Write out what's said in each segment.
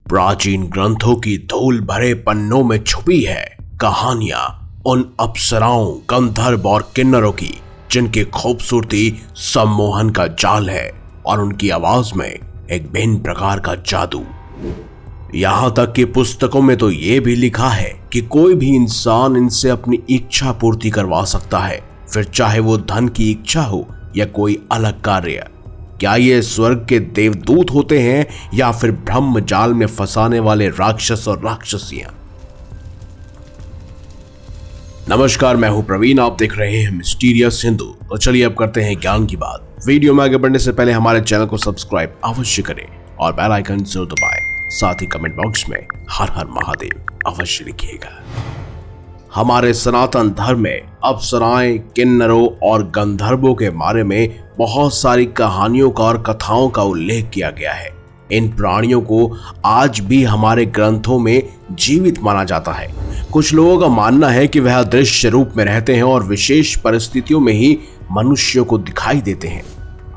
प्राचीन ग्रंथों की धूल भरे पन्नों में छुपी है कहानियां उन अप्सराओं, गंधर्व और किन्नरों की जिनकी खूबसूरती सम्मोहन का जाल है और उनकी आवाज में एक भिन्न प्रकार का जादू। यहां तक कि पुस्तकों में तो ये भी लिखा है कि कोई भी इंसान इनसे अपनी इच्छा पूर्ति करवा सकता है, फिर चाहे वो धन की इच्छा हो या कोई अलग कार्य। क्या ये स्वर्ग के देवदूत होते हैं या फिर ब्रह्म जाल में फंसाने वाले राक्षस और राक्षसियां? नमस्कार, मैं हूं प्रवीण, आप देख रहे हैं मिस्टीरियस हिंदू। तो चलिए अब करते हैं ज्ञान की बात। वीडियो में आगे बढ़ने से पहले हमारे चैनल को सब्सक्राइब अवश्य करें और बेल आइकन जरूर दबाएं। साथ ही कमेंट बॉक्स में हर हर महादेव अवश्य लिखिएगा। हमारे सनातन धर्म में अप्सराएं, किन्नरों और गंधर्वों के बारे में बहुत सारी कहानियों का और कथाओं का उल्लेख किया गया है। इन प्राणियों को आज भी हमारे ग्रंथों में जीवित माना जाता है। कुछ लोगों का मानना है कि वह दृश्य रूप में रहते हैं और विशेष परिस्थितियों में ही मनुष्यों को दिखाई देते हैं।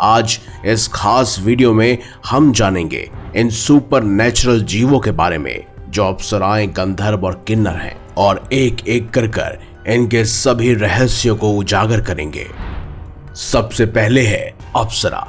आज इस खास वीडियो में हम जानेंगे इन सुपर नेचुरल जीवों के बारे में जो अप्सराएं, गंधर्व और किन्नर हैं, और एक एक कर इनके सभी रहस्यों को उजागर करेंगे। सबसे पहले है अप्सरा।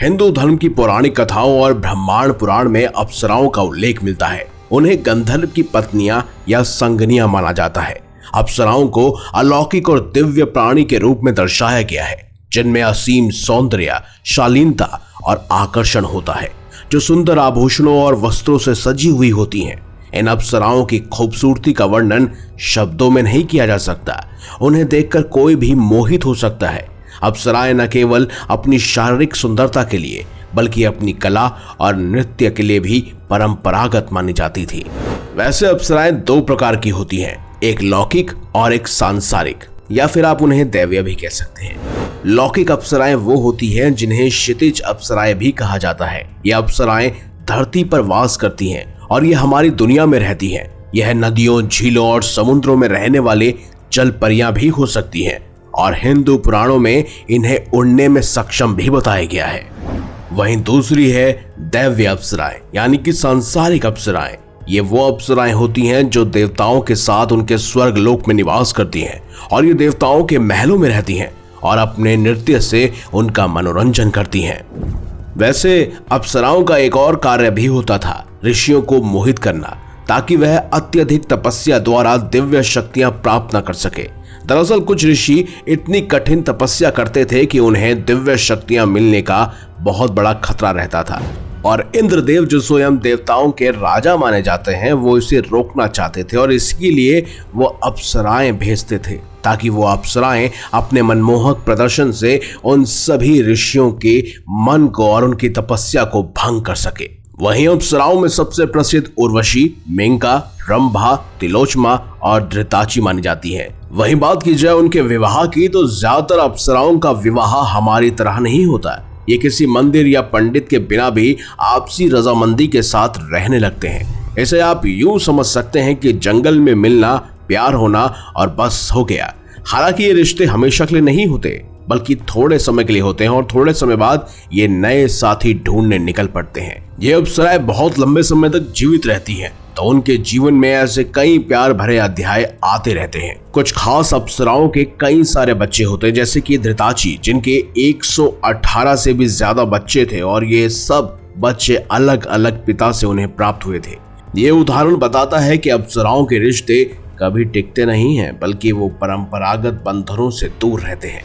हिंदू धर्म की पौराणिक कथाओं और ब्रह्मांड पुराण में अप्सराओं का उल्लेख मिलता है। उन्हें गंधर्व की पत्नियां या संगनियां माना जाता है। अप्सराओं को अलौकिक और दिव्य प्राणी के रूप में दर्शाया गया है, जिनमें असीम सौंदर्य, शालीनता और आकर्षण होता है, जो सुंदर आभूषणों और वस्त्रों से सजी हुई होती हैं। इन अप्सराओं की खूबसूरती का वर्णन शब्दों में नहीं किया जा सकता। उन्हें देखकर कोई भी मोहित हो सकता है। अप्सराएं न केवल अपनी शारीरिक सुंदरता के लिए बल्कि अपनी कला और नृत्य के लिए भी परंपरागत मानी जाती थी। वैसे अप्सराएं दो प्रकार की होती हैं, एक लौकिक और एक सांसारिक, या फिर आप उन्हें दैवीय भी कह सकते हैं। लौकिक अप्सराएं वो होती हैं जिन्हें क्षितिज अप्सराएं भी कहा जाता है। ये अप्सराएं धरती पर वास करती हैं और ये हमारी दुनिया में रहती हैं। यह नदियों, झीलों और समुद्रों में रहने वाले जल परियां भी हो सकती हैं और हिंदू पुराणों में इन्हें उड़ने में सक्षम भी बताया गया है। वहीं दूसरी है दैव्य अप्सराएं, यानी कि सांसारिक अप्सराएं। ये वो अप्सराएं होती हैं जो देवताओं के साथ उनके स्वर्ग लोक में निवास करती हैं और ये देवताओं के महलों में रहती हैं और अपने नृत्य से उनका मनोरंजन करती हैं। वैसे अप्सराओं का एक और कार्य भी होता था, ऋषियों को मोहित करना, ताकि वह अत्यधिक तपस्या द्वारा दिव्य शक्तियां प्राप्त न कर सके। दरअसल कुछ ऋषि इतनी कठिन तपस्या करते थे कि उन्हें दिव्य शक्तियां मिलने का बहुत बड़ा खतरा रहता था और इंद्रदेव, जो स्वयं देवताओं के राजा माने जाते हैं, वो इसे रोकना चाहते थे और इसके लिए वो अप्सराएं भेजते थे ताकि वो अप्सराएं अपने मनमोहक प्रदर्शन से उन सभी ऋषियों के मन को और उनकी तपस्या को भंग कर सके। वहीं अप्सराओं में सबसे प्रसिद्ध उर्वशी, मेनका, रंभा, तिलोचमा और धृताची मानी जाती है। वहीं बात की जाए उनके विवाह की, तो ज्यादातर अप्सराओं का विवाह हमारी तरह नहीं होता। ये किसी मंदिर या पंडित के बिना भी आपसी रजामंदी के साथ रहने लगते हैं। इसे आप यूं समझ सकते हैं कि जंगल में मिलना, प्यार होना और बस हो गया। हालांकि ये रिश्ते हमेशा के लिए नहीं होते, बल्कि थोड़े समय के लिए होते हैं और थोड़े समय बाद ये नए साथी ढूंढने निकल पड़ते हैं। ये अप्सराएं बहुत लंबे समय तक जीवित रहती हैं, तो उनके जीवन में ऐसे कई प्यार भरे अध्याय आते रहते हैं। कुछ खास अप्सराओं के कई सारे बच्चे होते हैं, जैसे कि धृताची, जिनके 118 से भी ज्यादा बच्चे थे और ये सब बच्चे अलग अलग पिता से उन्हें प्राप्त हुए थे। ये उदाहरण बताता है कि अप्सराओं के रिश्ते कभी टिकते नहीं हैं, बल्कि वो परंपरागत बंधनों से दूर रहते हैं।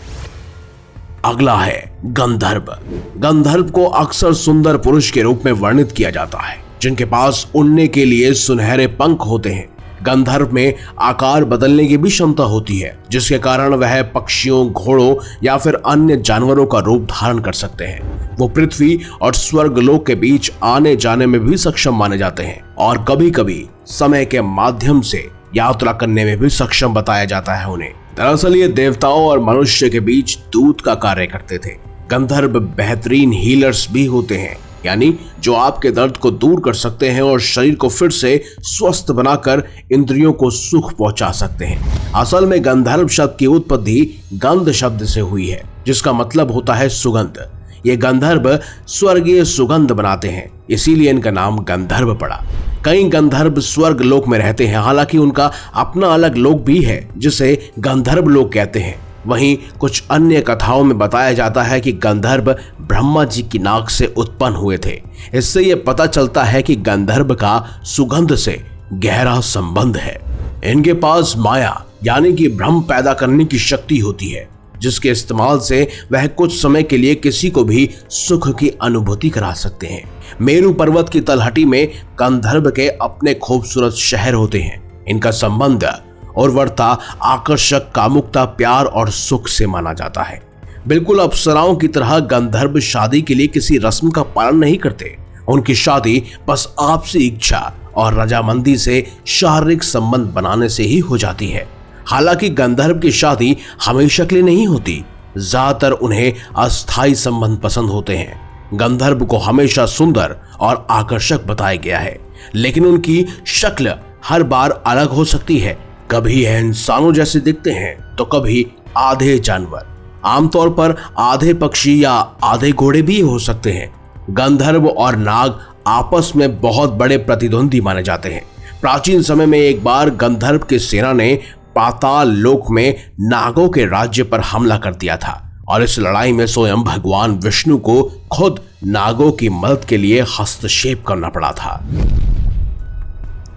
अगला है गंधर्व। गंधर्व को अक्सर सुंदर पुरुष के रूप में वर्णित किया जाता है, जिनके पास उड़ने के लिए सुनहरे पंख होते हैं। गंधर्व में आकार बदलने की भी क्षमता होती है, जिसके कारण वह पक्षियों, घोड़ों या फिर अन्य जानवरों का रूप धारण कर सकते हैं। वो पृथ्वी और स्वर्गलोक के बीच आने जाने में भी सक्षम माने जाते हैं और कभी कभी समय के माध्यम से यात्रा करने में भी सक्षम बताया जाता है उन्हें। दरअसल ये देवताओं और मनुष्य के बीच दूत का कार्य करते थे। गंधर्व बेहतरीन हीलर्स भी होते हैं, यानी जो आपके दर्द को दूर कर सकते हैं और शरीर को फिर से स्वस्थ बनाकर इंद्रियों को सुख पहुंचा सकते हैं। असल में गंधर्व शब्द की उत्पत्ति गंध शब्द से हुई है, जिसका मतलब होता है सुगंध। ये गंधर्व स्वर्गीय सुगंध बनाते हैं, इसीलिए इनका नाम गंधर्व पड़ा। कई गंधर्व स्वर्ग लोक में रहते हैं, हालांकि उनका अपना अलग लोक भी है जिसे गंधर्व लोक कहते हैं। वहीं कुछ अन्य कथाओं में बताया जाता है कि गंधर्व ब्रह्मा जी की नाक से उत्पन्न हुए थे। इससे यह पता चलता है कि गंधर्व का सुगंध से गहरा संबंध है। इनके पास माया यानी कि भ्रम पैदा करने की शक्ति होती है, जिसके इस्तेमाल से वह कुछ समय के लिए किसी को भी सुख की अनुभूति करा सकते हैं। मेरू पर्वत की तलहटी में गंधर्व के अपने खूबसूरत शहर होते हैं। इनका संबंध उर्वरता, आकर्षक, कामुकता, प्यार और सुख से माना जाता है। बिल्कुल अप्सराओं की तरह गंधर्व शादी के लिए किसी रस्म का पालन नहीं करते। उनकी शादी बस आपसी इच्छा और रजामंदी से शारीरिक संबंध बनाने से ही हो जाती है। हालांकि गंधर्व की शादी हमेशा के लिए नहीं होती, ज्यादातर उन्हें अस्थायी संबंध पसंद होते हैं। गंधर्व को हमेशा सुंदर और आकर्षक बताया गया है, लेकिन उनकी शक्ल हर बार अलग हो सकती है। कभी यह इंसानों जैसे दिखते हैं तो कभी आधे जानवर, आमतौर पर आधे पक्षी या आधे घोड़े भी हो सकते हैं। गंधर्व और नाग आपस में बहुत बड़े प्रतिद्वंदी माने जाते हैं। प्राचीन समय में एक बार गंधर्व की सेना ने पाताल लोक में नागों के राज्य पर हमला कर दिया था और इस लड़ाई में स्वयं भगवान विष्णु को खुद नागों की मदद के लिए हस्तक्षेप करना पड़ा था।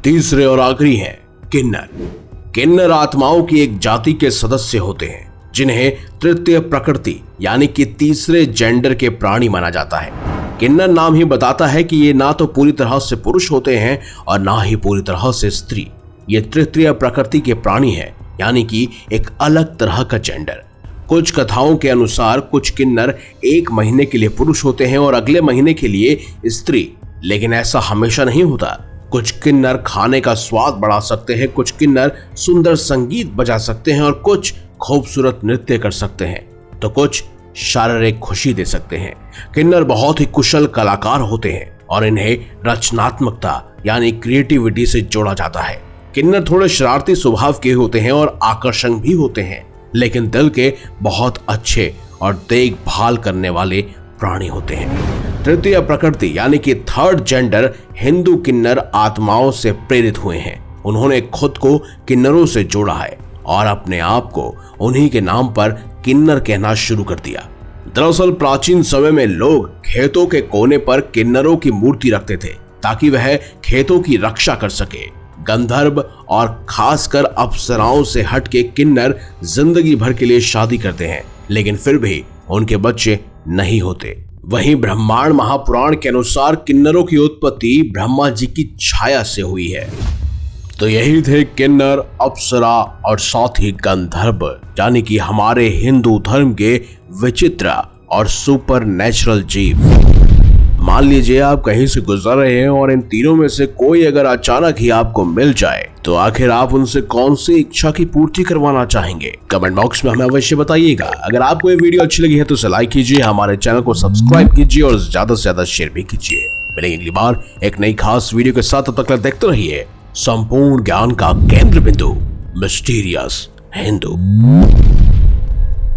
तीसरे और आखिरी हैं किन्नर। किन्नर आत्माओं की एक जाति के सदस्य होते हैं, जिन्हें तृतीय प्रकृति यानी कि तीसरे जेंडर के प्राणी माना जाता है। किन्नर नाम ही बताता है कि ये ना तो पूरी तरह से पुरुष होते हैं और ना ही पूरी तरह से स्त्री। ये तृतीय प्रकृति के प्राणी है, यानी कि एक अलग तरह का जेंडर। कुछ कथाओं के अनुसार कुछ किन्नर एक महीने के लिए पुरुष होते हैं और अगले महीने के लिए स्त्री, लेकिन ऐसा हमेशा नहीं होता। कुछ किन्नर खाने का स्वाद बढ़ा सकते हैं, कुछ किन्नर सुंदर संगीत बजा सकते हैं और कुछ खूबसूरत नृत्य कर सकते हैं, तो कुछ शारीरिक खुशी दे सकते हैं। किन्नर बहुत ही कुशल कलाकार होते हैं और इन्हें रचनात्मकता यानी क्रिएटिविटी से जोड़ा जाता है। किन्नर थोड़े शरारती स्वभाव के होते हैं और आकर्षक भी होते हैं, लेकिन दिल के बहुत अच्छे और देखभाल करने वाले प्राणी होते हैं। तृतीय प्रकृति यानी कि थर्ड जेंडर हिंदू किन्नर आत्माओं से प्रेरित हुए हैं। उन्होंने खुद को किन्नरों से जोड़ा है और अपने आप को उन्हीं के नाम पर किन्नर कहना शुरू कर दिया। दरअसल प्राचीन समय में लोग खेतों के कोने पर किन्नरों की मूर्ति रखते थे ताकि वह खेतों की रक्षा कर सके। गंधर्व और खासकर अप्सराओं से हटके किन्नर जिंदगी भर के लिए शादी करते हैं, लेकिन फिर भी उनके बच्चे नहीं होते। वहीं ब्रह्मांड महापुराण के अनुसार किन्नरों की उत्पत्ति ब्रह्मा जी की छाया से हुई है। तो यही थे किन्नर, अप्सरा और साथ ही गंधर्व, यानी कि हमारे हिंदू धर्म के विचित्र और सुपर नेचुरल जीव। मान लीजिए आप कहीं से गुजर रहे हैं और इन तीनों में से कोई अगर अचानक ही आपको मिल जाए, तो आखिर आप उनसे कौन सी इच्छा की पूर्ति करवाना चाहेंगे? कमेंट बॉक्स में हमें अवश्य बताइएगा। अगर आपको ये वीडियो अच्छी लगी है तो इसे लाइक कीजिए, हमारे चैनल को सब्सक्राइब कीजिए और ज्यादा से ज्यादा शेयर भी कीजिए। मिलेंगे अगली बार एक नई खास वीडियो के साथ, तब तक देखते रहिए संपूर्ण ज्ञान का केंद्र बिंदु मिस्टीरियस हिंदू।